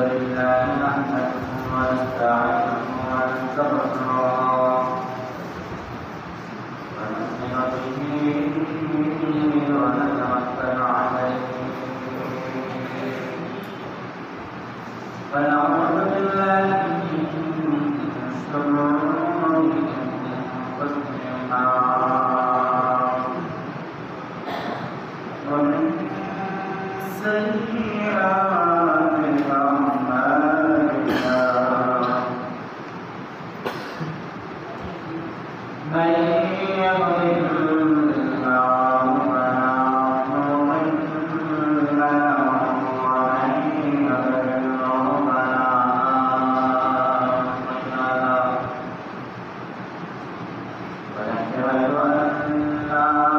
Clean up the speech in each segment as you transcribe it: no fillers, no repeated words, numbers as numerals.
لله نحمده ونستعينه ونستغفره ونؤمن به ونتوكل عليه ونعوذ بالله من شرور أنفسنا ومن سيئات أعمالنا من يضلل الله فلا مضل له ومن يضلل فلا هادي له ونشهد أن لا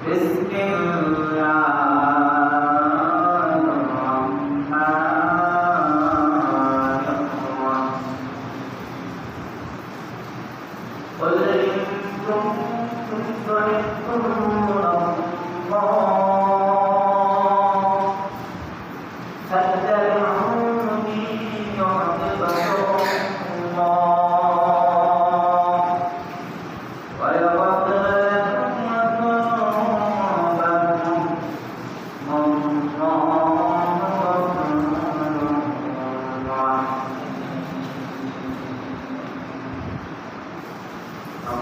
بسم الله الرحمن الرحيم قل إن كنتم تحبون الله فاتبعوني يحببكم الله ويغفر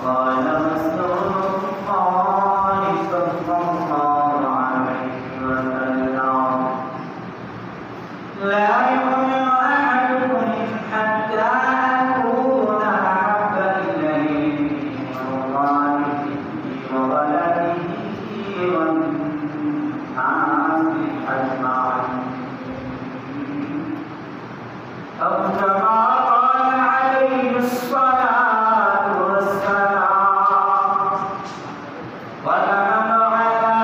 قال رسول الله صلى الله عليه وسلم لا يؤمن أحدكم حتى أكون أحب إليه من والده وولده والناس أجمعين أو كما قال عليه الصلاة والسلام ونحن على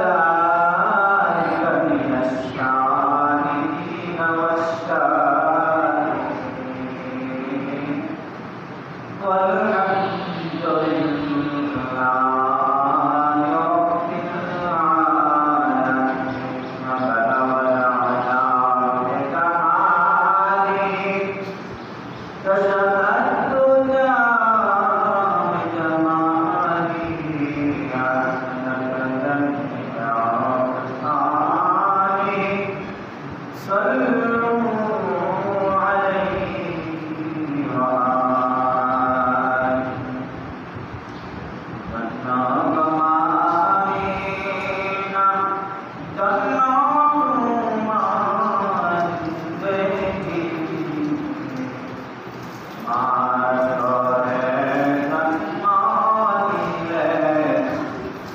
ذلك من الشاهدين والشاكرين والحمد لله رب العالمين بلغ العذاب كماله كشف الدجى بجماله صلوا عليه وآله والنار آمين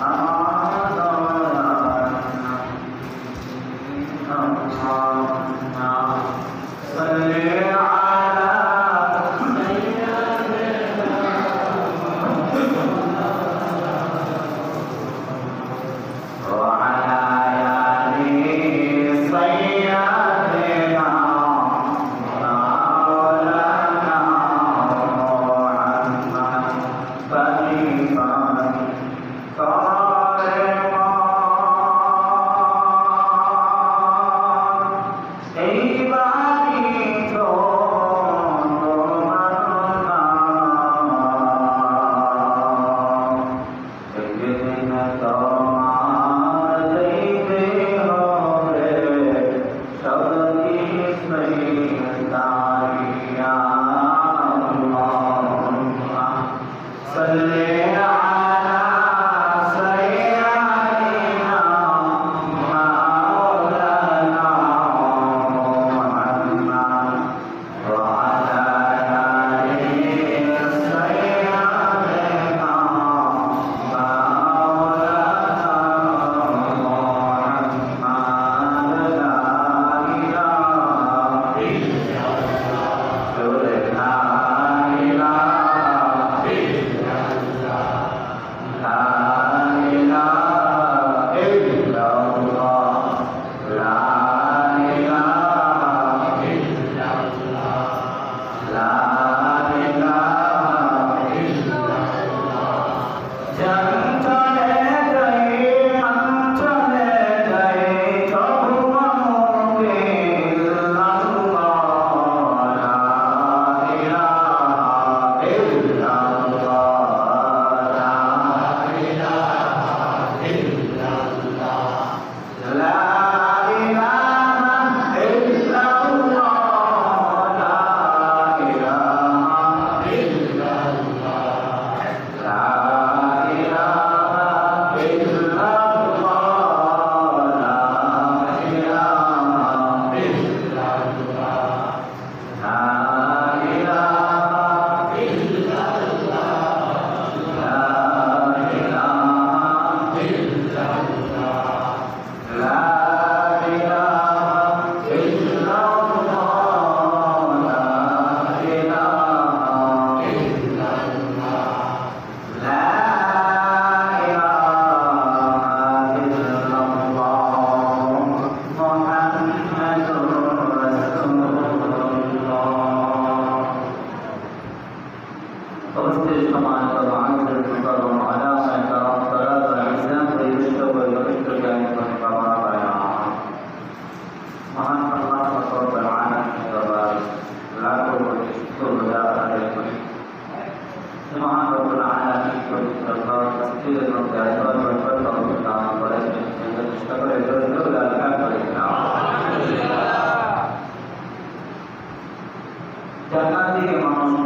اللهم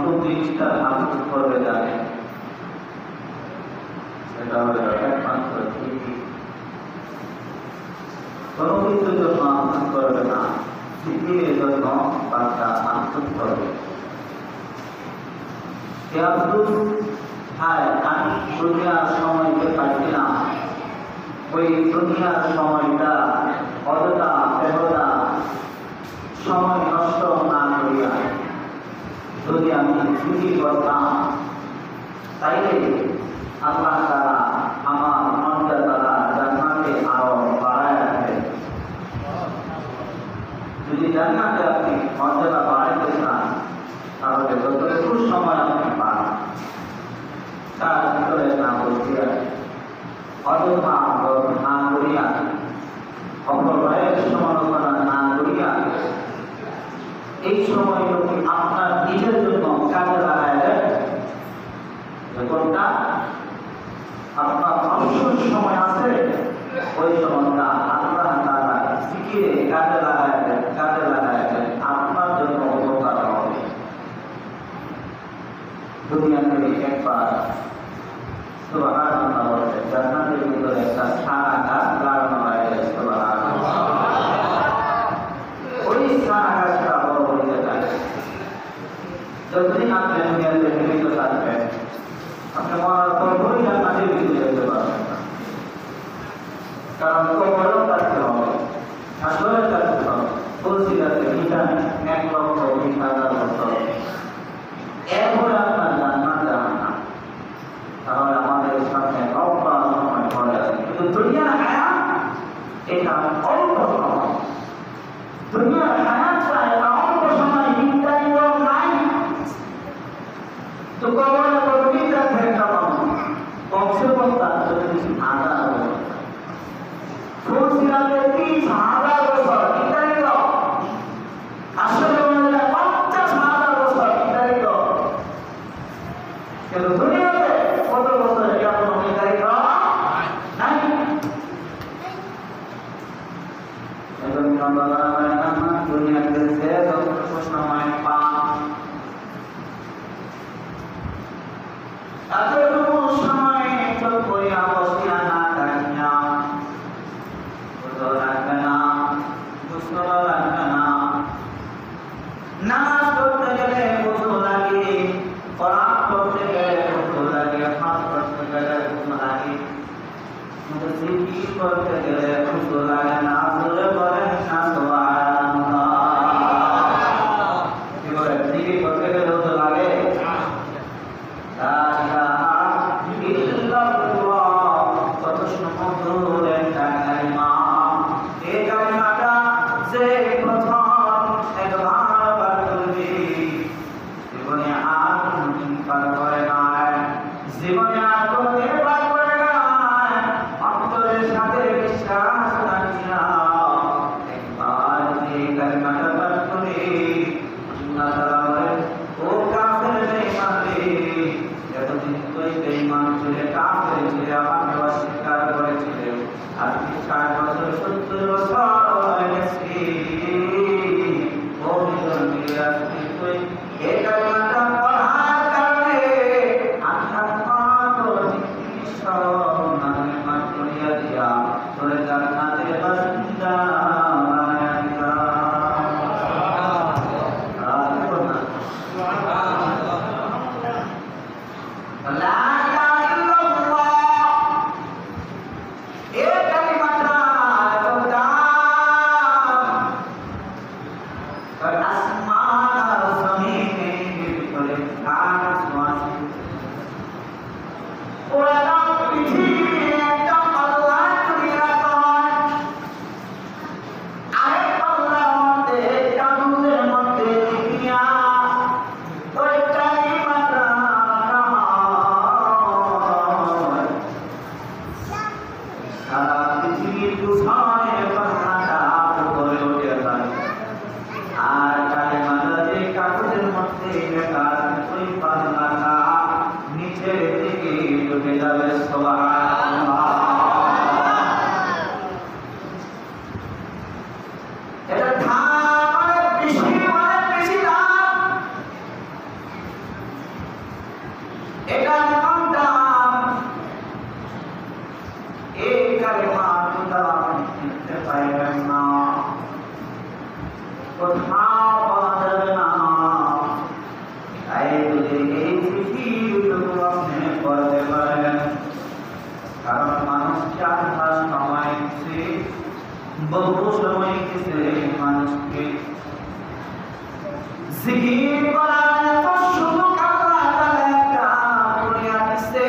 কোন জিনিসটা হাফিজ করবে জানে, সেটা হলো একমাত্র জিকির। কোনো কিছুর জন্য হাফিজ করবে না, জিকিরের জন্য বাচ্চা হাফিজ করবে। আমি দুনিয়ার সময়কে পাচ্ছি না, ওই দুনিয়ার সময়টা অযথা বেহুদা সময় নষ্ট না করিয়া যদি আমি জিকির করতাম, তাইলে আল্লাহ তাআলা আমার মর্যাদা জান্নাতে আরো বাড়ায় রাখবেন। যদি জান্নাতে আপনি মর্যাদা বাড়াইতে চান, তাহলে যতটুকু সময় আপনি পান তার ভিতরে না বসিয়া অযথা না করিয়া অপব্যয়ের সমালোচনা না করিয়া এই সময়টুকু আপনার নিজের জন্য কাজে লাগায় দেন। কোনটা আপনার অবসর সময় আছে, ওই সময়টা আল্লাহ তাআলা জিকিরে কাজে লাগায় দেন, আপনার জন্য উপকার হবে। দুনিয়াতে একবার সুবহানাল্লাহ বলে জান্নাতের ভিতরে একটা সারা গাছ লাগানো হয়েছে। সুবহানাল্লাহ। ওই সারা গাছটা বড় হয়ে যায়। যতদিন আপনি দুনিয়াতে জীবিত থাকবেন, আপনি মরার পর ওই জান্নাতের ভিতরে যেতে পারবেন না। কারণ কবরও কাটতে হবে, হাসরেও কাটতে হবে। ফজিলতে বিধান 1,20,000 বছর, এরপরে আপনার জান্নাত জাহান্নাম। তাহলে আমাদের সামনে লম্বা সময় পড়ে আছে, কিন্তু দুনিয়ার হায়াত এটা অল্প সময়। দুনিয়ার হায়াতটা এটা অল্প সময়, বিদায়ও নাই। তো কবরে কতদিন থাকবে একটা মানুষ? কমসে কম তার 30,000 বছর। ফজিলতে 30,000 বছর বিদায়িত, আসলে 50,000 বছর বিদায়িত। কিন্তু দুনিয়াতে কত বছর এটা কোনো বিদায়িত নাই। এজন্য বলা হয় না, দুনিয়াতে যে যতটুকু সময় পান, এতটুকু সময় চোখ করিয়া বসিয়া না থাকিয়া লাগবে না, বুঝতে লাগবে না। নামাজ পড়তে গেলে বুঝতে লাগে, কোরআন পড়তে গেলে বুঝতে লাগে, হাত পড়তে গেলে বুঝতে লাগে, কিন্তু জিকির করতে গেলে বুঝতে লাগে না। জোরে বলেন না সুবহানাল্লাহ। কি বলে জিকির করতে গেলে বুঝতে লাগে? লা ইলাহা ইল্লাল্লাহ, কত সুন্দর একটা কালিমা। এই কালিমাটা যে প্রথম একবার পাঠ করবে, জীবনে আর কোনদিন পাঠ করে নাই, জীবনে আর কোনদিন পাঠ করে নাই। অন্তরের সাথে বিশ্বাস রাখিয়া একবার যে কালিমাটা পাঠ করে, আল্লাহ তাআলা বলেন, ও কাফের বেঈমান রে, এতদিন তুই বেঈমান ছিলে, কাফের ছিলে, আমাকে অস্বীকার করেছিলে, আজকে 60 বছর 70 বছর হয়ে গেছে, ও বিজয় আজকে তুই এই কালিমাটা পড়ার কারণে আল্লাহ সব নামে মাফ করিয়া দিয়া তোরে জান্নাতের বাসিন্দা বানাইয়া দিলাম। লা ইলাহা ইল্লাল্লাহ, এই কালিমাটা এত দাম, আসমান আর জমিনের ভিতরে কাজ আছে। ওরা পৃথিবীর একটা পাল্লা দুনিয়া নয়, আরেক পাল্লার মধ্যে কাগজের মধ্যে দুনিয়া। ওই কালিমাটা রাখা হয়, সারা পৃথিবীর তুফানের পাল্লাটা উপরে উঠে যায়। আর কালিমাটা যে কাগজের মধ্যে লেখা আছে, ওই পাল্লাটা নিচের দিকে ঢুকে যাবে। সুবহানাল্লাহ। এটা দাম অনেক বেশি দাম। বহু সময় কিছু মানুষকে জিকির করার এত সুযোগ আল্লাহ তাআলা একটা করিয়া দিছে,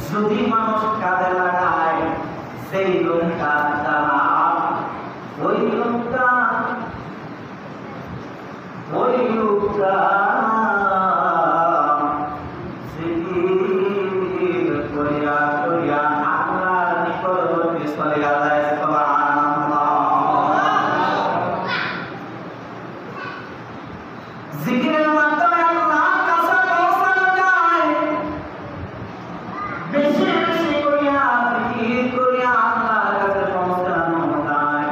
যদি মানুষ কাজে লাগায় সেই লোকটা তারা ওই লোকটা জিকির করিয়া করিয়া আল্লাহর নিকটবর্তী চলিয়া যায়। সুবহানাল্লাহ। জিকিরের মাধ্যমে আল্লাহর কাছে পৌঁছানো যায়। বেশি বেশি করিয়া জিকির করিয়া আল্লাহর কাছে পৌঁছানো যায়।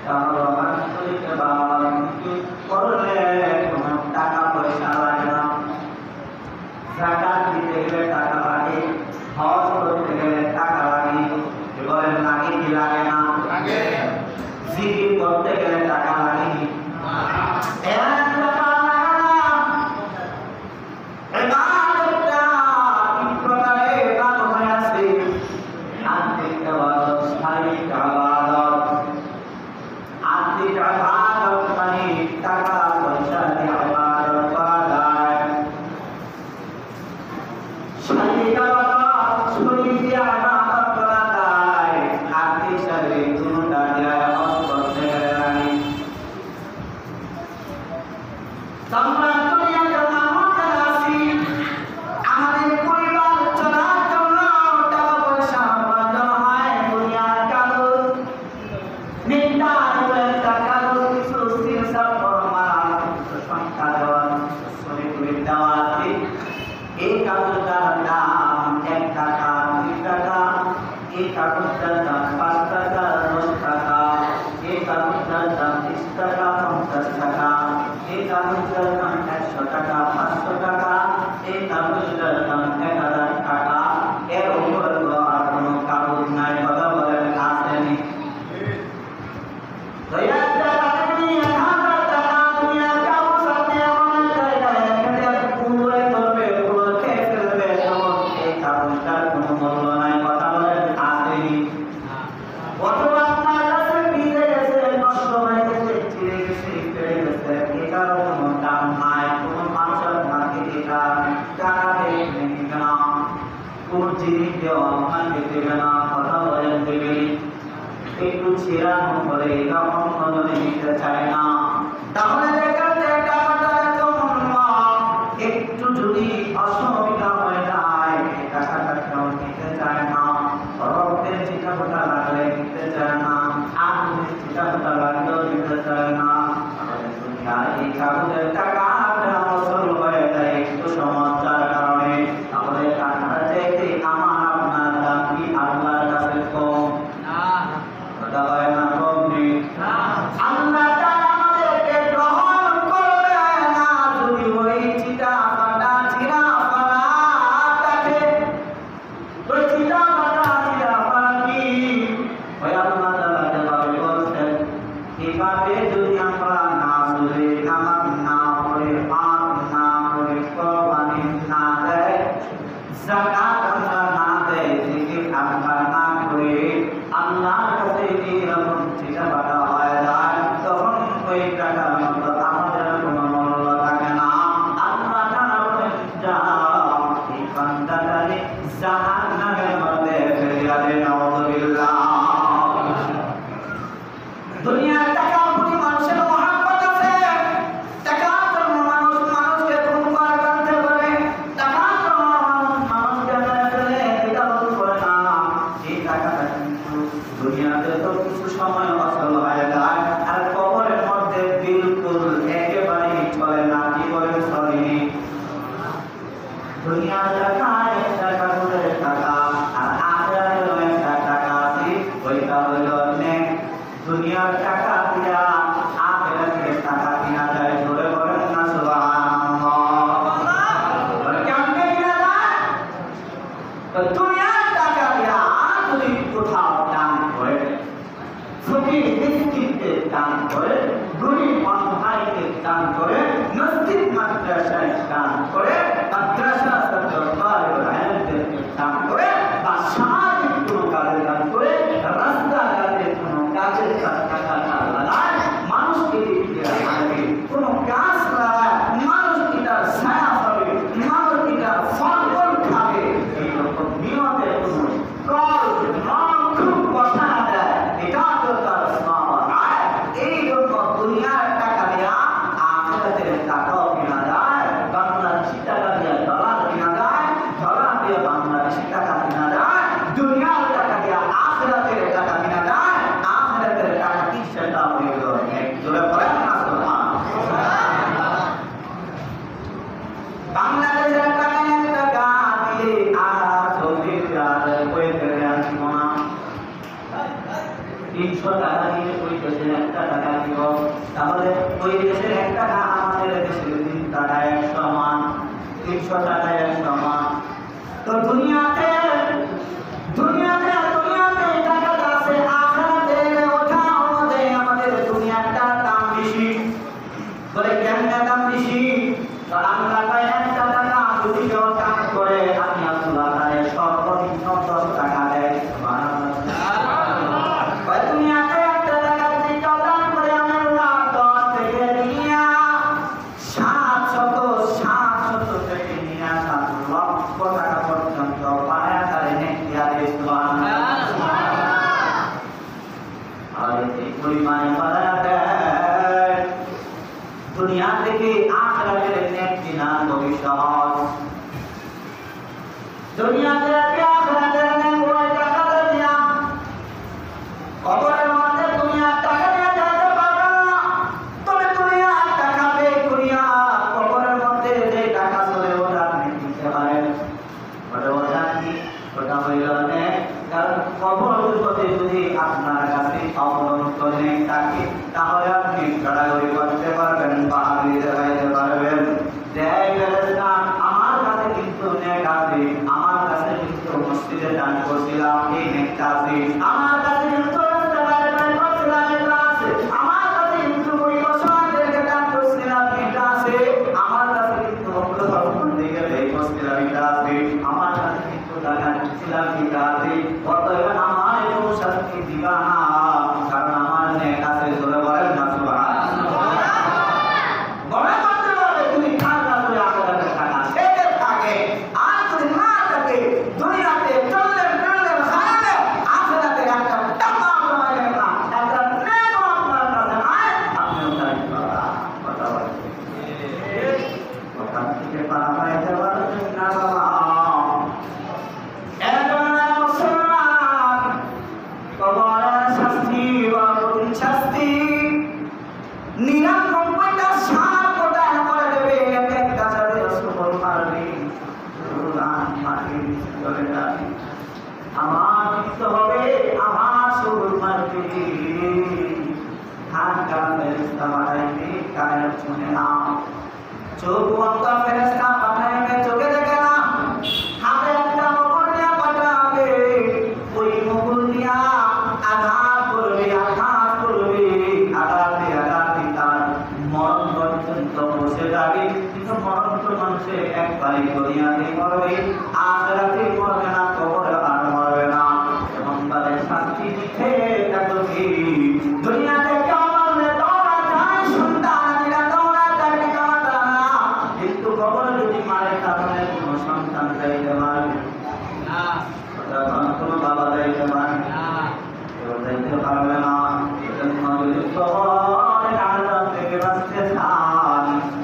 তাহলে আন্তরিক ভাবে করলে কোনো টাকা পয়সা লাগে না। যাকাত দিতে গেলে টাকা লাগে, হজ করতে গেলে টাকা লাগে, বলেন লাগে কি লাগে না? জিকির করতে গেলে টাকা লাগে কি? এই কাগজটার দাম 1 টাকা, 2 টাকা, এই কাগজটার দাম 5 টাকা, 10 টাকা, এই কাগজটার দাম 30 টাকা, 50 টাকা, এই কাগজটার দাম 100 টাকা, 500 টাকা, এই কাগজটার দাম 1000 টাকা। এর উপর আর কোনো কাগজ নাই। কথা বলেন আসেনি? একটু ছিড়ানো করে এটা অন্য নিতে চায় না। তাহলে একটু যদি অসুবিধা হয়ে যায় টাকাটা কেউ নিতে চায় না। রক্তের চিটাফোটা লাগলে নিতে চায় না, আগুনের চিটাফোটা লাগলেও নিতে চায় না। এই কাগজের টাকা অসল হয়ে যায় একটু সমস্যার কারণে। আমাদের টাকাটা চাইতে আমার আপনার দাম কি আল্লাহর কাছে কম? হয় না, কম নেই। আল্লাহ তাআলা আমাদেরকে গ্রহণ করবে না যদি ওই চিটাফাটা চিরাফাটাকে ওই চিটাফাটা চিরাফাটি ওই আল্লাহ তাআলা যেভাবে বলছেন এভাবে যদি আমরা না চলে, নামাজ না পড়ে, পাপ না করে, কোরবানি না দেয়, যাকাত আমরা না দেয়, জিকির আমরা না করে আল্লাহর কাছে এরকম চিটাফাটা হয়ে যায়, তখন ওই টাকার মতো আমাদের কোনো মূল্য থাকে না। আল্লাহ তাআলা বলেন যাও এই বান্দাটাকে জাহান্নামের মধ্যে ফেলিয়া দেন। নাউযুবিল্লাহ। দুনিয়ার টাকা প্রতি মানুষের মহব্বত 100 টাকায় সমান। তো দুনিয়াতে টাকাটা আছে, আখিরাতে ওঠা আমাদের দুনিয়াটা দাম বেশি। বলে কেমনে দাম বেশি? কারণ টাকা 1 টাকা যদি কেউ কাজ করে আমি আল্লাহ তাআলা সর্বনিম্ন 10 টাকা দেয়। সুবহানাল্লাহ। দুনিয়াতে 1 টাকা যদি কেউ দান করে আমি আল্লাহ 10 থেকে নিয়া 700 থেকে নিয়া 7 লক্ষ টাকা পর্যন্ত পায়া তারে নেকিয়া দেয়। সুবহানাল্লাহ। আর এই পরিমাণে পায়া দেয় দুনিয়া থেকে আখিরাতের নেকি না ভবিষ্যৎ। দুনিয়া থেকে আখিরাতের নেকি ওই টাকা দিয়া কবরের মধ্যে দুনিয়া টাকা দিয়ে যেতে পারবে না। তবে দুনিয়া টাকা ব্যয় করিয়া কবরের মধ্যে যে টাকা চলে ওটা আপনি দিতে পারেন। ওটা কি? ওটা হইল নেক। কারণ কবর যদি আপনার কাছে অবলম্বন করে থাকে তাহলে আপনি ঘোরাঘুরি করতে পারবেন, পাহাড়ি দেখাইতে পারবেন। আমার কাছে কিন্তু নেক আছে, আমার কাছে কিন্তু মসজিদে দান করছিলাম এই নেকটা আছে, আমার কাছে কিন্তু আমার কাছে কিন্তু পরিবেশনদেরকে দান করছিলাম এটা আছে, আমার কাছে কিন্তু দিকে করছিলাম এটা আছে, আমার কাছে কিন্তু দান করছিলাম এটা আছে। অতএব আমার এরকম শাস্তি দিবা না, কারণ আমার নেক আছে। ধরে বলেন না সুবহানাল্লাহ। মনে করতে পারবে তুমি কার কাছে আখিরাতে টাকা থেকে থাকে, আর যদি না থাকে দুনিয়াতে চললে খারাপে আখিরাতে একটা টাকা জমাইলেন না, একটা নেক আপনার কাছে নাই, আপনিও তাই কথা বলেন। ওখান থেকে পালাইতে পারবেন না বাবা। কবরের শাস্তি বা শাস্তি 99টা সাপ প্রদান করে দেবে, একটা যাবে সুবল মারবে মাটি চলে যাবে। আমার মৃত্যু হবে, আমার সুবল মারবে। হাত কান ফেরেশতা পাঠাইবে, কানের শুনে না। চোখ বন্ধ ফেরেশতা পাঠাইবে, চোখে দেখে না। হাতে একটা মোহর নিয়ে পাঠাবে, ওই মোহর নিয়ে আঘাত করবে আঘাতে তার মরণ পর্যন্ত বসে যাবে। কিন্তু মরণ তো মানুষের একবারই দুনিয়াতে মরবে, আখিরাতে মরবে না, কবরে আর মরবে না। এবং তাদের শাস্তি দিতে থাকবে। দুনিয়াতে কেউ মরলে দৌড়া যায়, সন্তানেরা দৌড়া যায় পিতামাতা না, কিন্তু কবরে যদি মারে তাহলে কোনো সন্তান যাইতে পারবে না, কোনো বাবা যাইতে পারবে না, কেউ যাইতে পারবে না।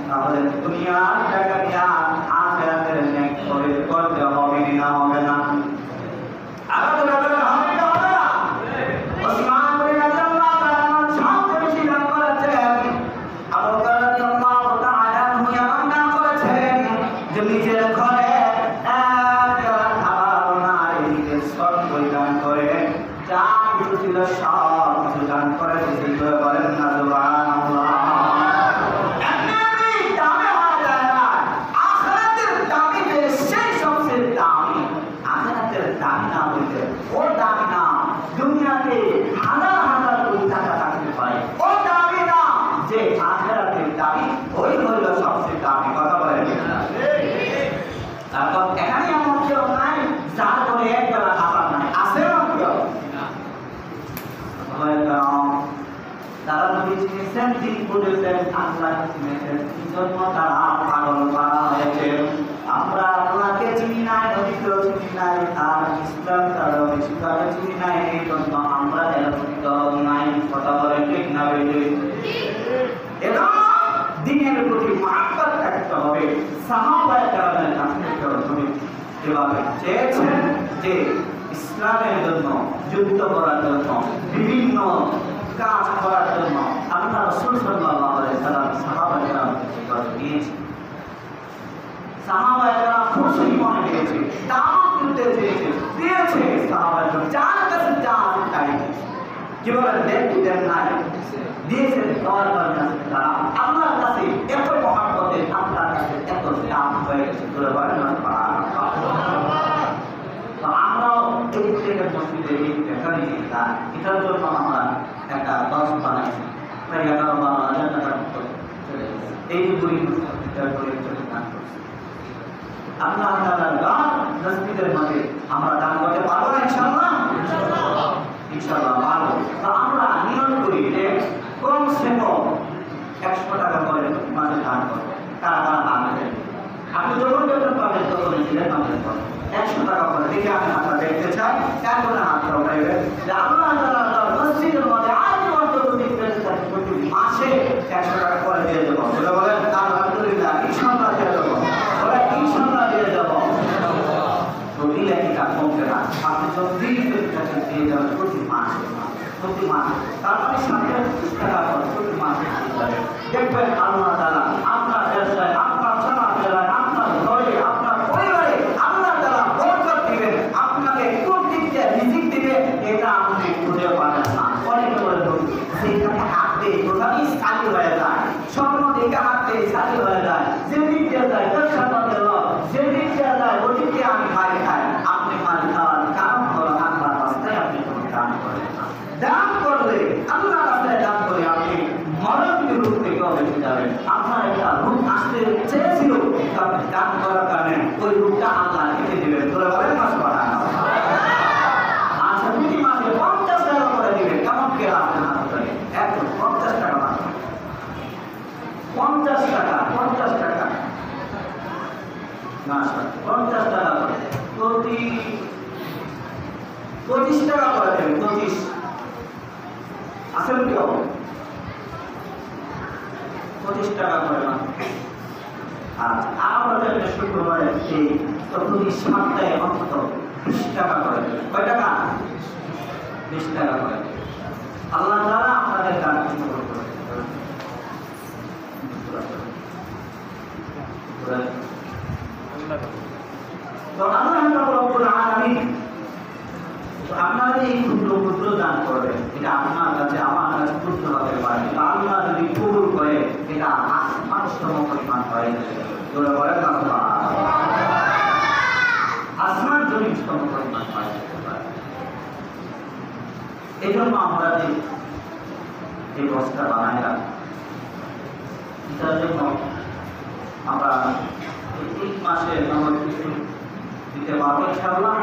তাহলে দুনিয়ার টাকা দিয়া আখিরাতের নেক করতে হবে না, হবে না? নিজের ঘরে করে যা কিছু ছিল সব কিছু দান করে বলেন না সুবহানাল্লাহ। আখিরাতের দামি যে সেই সবচেয়ে দামি, আখিরাতের দামি না হইতে ও দামি না। দুনিয়াতে হাজার হাজার কোটি টাকা থাকতে পারে, ও দামি না। যে আখিরাতের দামি ওই হইল সবচেয়ে দামি। কথা বলেন না? তারপর এখানে এমন কেউ নাই যার করে একবেলা খাবার নাই, আছে এমন কেউ? তারা নবী চিনেছেন, তিনি বলেছেন আল্লাহ চিনেছেন, এই জন্য তারা পাগল পাড়া হয়েছে। আমরা আল্লাহকে চিনি নাই, নবীকেও চিনি নাই, আর ইসলাম তারাও বেশিভাবে চিনি নাই, এই জন্য আমরা এরকম নাই। কথা বলেন ঠিক না? এটা দিনের প্রতি মহব্বত থাকতে হবে। সাহাবায়ে কেরামের কাছে নবী যেভাবে চেয়েছেন যে ইসলামের জন্য যুদ্ধ করার জন্য বিভিন্ন কাজ করার জন্য আল্লাহ রাসূল সাল্লাল্লাহু আলাইহি ওয়াসাল্লাম সাহাবায়ে কেরামকে দিয়েছেন। সাহাবায়ে কেরাম খুশি মনে দিয়েছে, দাওয়াত দিতে দিয়েছে সাহাবায়ে কেরাম যার কাছে যা আছে তাই যেভাবে দেন নাই দিয়েছেন। দেওয়ার কারণে আল্লাহর কাছে এত মহব্বতে, আল্লাহর কাছে এত দাম হয়ে গেছে। রেখেছে। তোরা বলেন না তো আমরাও এই থেকে মসজিদে এই এখানে এটার জন্য আমরা একটা দশ বানাইছি, প্রায় 11-12 হাজার টাকার মতো এই দুই করে চলে দান করছি। আল্লাহ তাআলার দান মসজিদের মাঝে আমরা দান করতে পারবো না ইনশাআল্লাহ? ইনশাআল্লাহ পারবো। তো আমরা নিয়ত করি যে কমসে কম 100 টাকা করে মাঝে দান করবো। কারা কারা দান দেবেন? আপনি যখন বেতন পাবেন তখনই দিলেন আমাদের করবেন 100 টাকা করে। দেখে আমি হাতটা দেখতে চাই, কেন হাতটা উঠাইবেন যে আল্লাহ তাআলা মসজিদের মধ্যে আজ পর্যন্ত প্রতি মাসে 100 টাকা করে দিয়ে দেবো। বলেন আলহামদুলিল্লাহ, ইনশাআল্লাহ দিয়ে দেবো। বলেন ইনশাআল্লাহ দিয়ে দেবো। তো দিলে কি কাজ কমবে না? আপনি যদি দিয়ে যাবেন প্রতি মাসে, তার মানে 25 টাকা করে প্রতি মাসে দেখবেন আল্লাহ তাআলা আপনার ব্যবসায়, আপনার চলাফেরায়, আপনার ঘরে, আপনার পরিবারে আল্লাহ তাআলা বরকত দিবেন, আপনাকে কোন দিক দিয়ে রিজিক দিবে এটা আপনি খুঁজে পাবেন না। অনেকে বলে সেখানে হাতে কোথায় খালি হয়ে যায়, স্বপ্ন দিকে হাতে খালি হয়ে যায়, যে দিক দিয়ে যায় ব্যবসা করতে যে দিক দিয়ে যায় ওই দিক দিয়ে আমি খাই। আপনি মাল খাওয়ার কারণ হলো আল্লাহর রাস্তায় আপনি কোনো দান করেন না। দান করলে আল্লাহর রাস্তায় দান করে আপনি মরণীয় রূপ থেকেও বেঁচে যাবেন। আপনার একটা রূপ আসতে চেয়েছিল, আপনি দান করার কারণে ওই রূপটা আল্লাহ কেটে দেবেন। তোরা বলেন মাস পাঠা আচ্ছা প্রতি মাসে 50 টাকা করে দিবেন। কেমন কে আসবেন হাসপাতালে? একদম 50 টাকা মাত্র, 50 টাকা না 50 টাকা করে প্রতি 25 টাকা করে দেবেন। 25 আসলে কি হবে? 25 টাকা করে না। আচ্ছা আমাদের শুক্রবারে এই প্রতি সপ্তাহে অন্তত 20 টাকা করে দেবেন। কয় টাকা? 20 টাকা করে। আল্লাহ তাআলা আপনাদের দান কবুল করুন। তো আল্লাহ রাব্বুল আলামিন আপনারা এই ক্ষুদ্র দান করবেন, এটা আপনার কাছে আমার কাছে ক্ষুদ্র হতে পারে, আল্লাহ যদি কবুল করে এটা আসমানসম পরিমাণ হয়ে যাবে। আসমান জমিন সম পরিমাণ হয়ে যেতে পারে। এই জন্য আমরা যে এই বস্তা বানাইলাম এটার জন্য আমরা এই মাসে নগদ কিছু দিতে পারবো ইনশাআল্লাহ।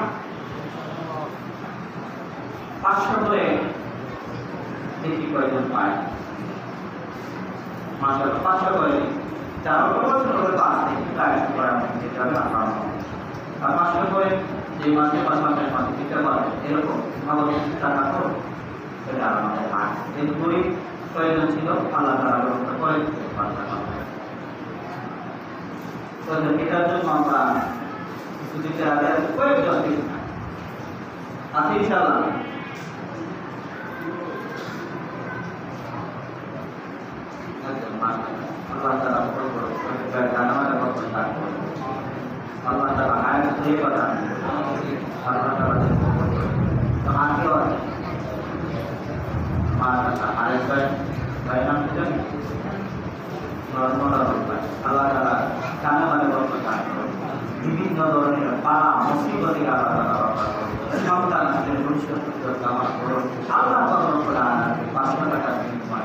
500 করে দেখি কয়জন পায়। মাশাআল্লাহ 500 করে 4 বছর করে পাস প্রায় করা যেটা আপনারা আর 500 করে যে মাসে 5 মাসের মাসে দিতে পারবে এরকম নগদ টাকা তো এটা আমাদের পায়। এই পুরি প্রয়োজন ছিল আল্লাহ তাআলা ব্যবস্থা করে দিতে পারবেন। তো এটার জন্য আমরা কিছু দিতে আগে কয়েকজন দিন আছে ইনশাআল্লাহ। আল্লাহ তাআলা আল্লাহ তাআলা আয়াত দিয়ে কথা আল্লাহ তাআলা তো আগেও আছে আরেক ভাই নাম দিলেন আল্লাহ তাআলা কানে মানে বরকত বিভিন্ন ধরনের পালা মুসিবত আল্লাহ তাআলা সন্তান আসলে ভবিষ্যৎ কামাল করুন। আল্লাহ কখনো করে 500 টাকা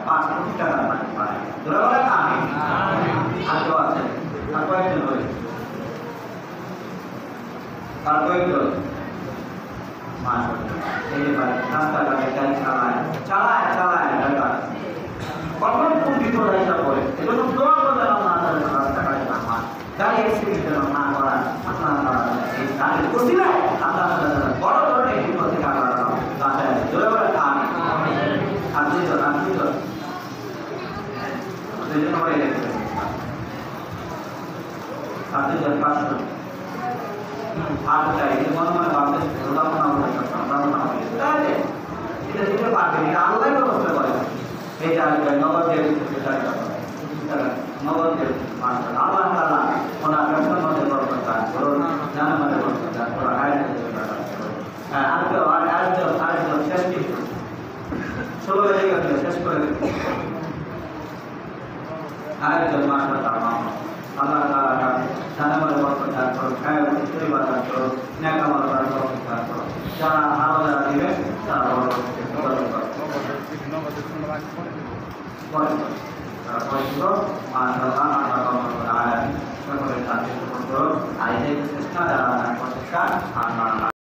5 কোটি টাকা পায়। ধরে বলেন আমি আজও আছে আর কয়েকজন হয়ে আর কয়েকজন এই যে রাস্তাঘাটে গাড়ি চালায় কখন কোন বিপদ হিসাব করে এজন্য দোয়া করতে আল্লাহ তাআলা রাস্তাঘাটে নামা গাড়ি অ্যাক্সিডেন্ট না করা আল্লাহ এই গাড়ি করছিলেন আল্লাহ তাআলা বড় ধরনের বিপদ থেকে আল্লাহ বাঁচায়। জোরে বলে আমি আপনি তো সেজন্য হয়ে গেছে আপনি তো 500 আট চাই মনে মনে ভাবতেন এটা দিতে পারবেন, এটা আল্লাহ ব্যবস্থা করে। এটা নগদের নগদের আল্লাহ তাআলা ওনার ব্যবসার মধ্যে বরকত দান করুন, জানার মধ্যে বরকত দান করুন। আরেকজন শেষ কিন্তু 16 বেজে গেছে শেষ করে আরেকজন মাশাআল্লাহ আল্লাহ তাআলা কাছে জানামার বরকত দান করো, খায়ের তৈবা দান করো, নেক আমল করার তৌফিক দান করো। যারা হাওলা দিবে তারা বরকতকে কবুল করো। মাশাআল্লাহ আল্লাহ সকলের কাছে করো। আর এই চেষ্টা যারা প্রচেষ্টা আর